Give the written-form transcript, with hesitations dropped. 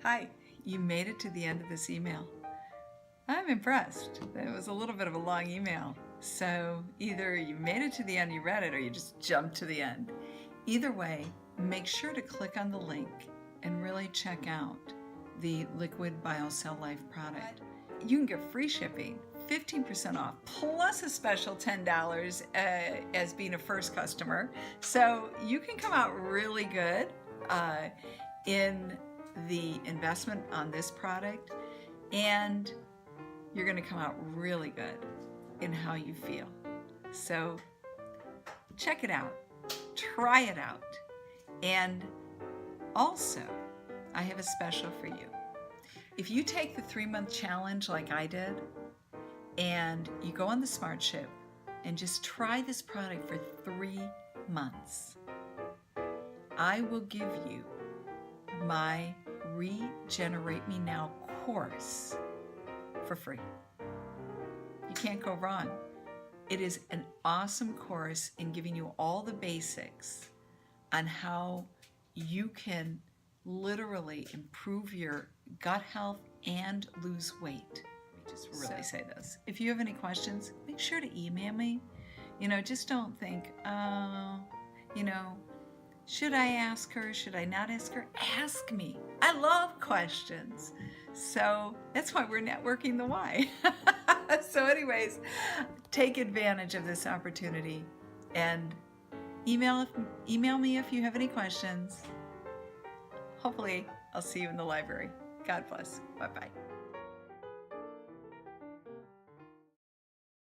Hi, you made it to the end of this email. I'm impressed. It was a little bit of a long email. So either you made it to the end, you read it, or you just jumped to the end. Either way, make sure to click on the link and really check out the Liquid BioCell Life product. You can get free shipping, 15% off, plus a special $10 as being a first customer. So you can come out really good in the investment on this product, and you're going to come out really good in how you feel. So check it out, try it out, and also I have a special for you. If you take the 3-month challenge like I did, and you go on the Smart Ship and just try this product for 3 months, I will give you my Regenerate Me Now course for free. You can't go wrong. It is an awesome course in giving you all the basics on how you can literally improve your gut health and lose weight. Let me just really say this. If you have any questions, make sure to email me. Just don't think, should I ask her? Should I not ask her? Ask me. I love questions. So that's why we're networking the why. So anyways, take advantage of this opportunity and email me if you have any questions. Hopefully, I'll see you in the library. God bless. Bye-bye.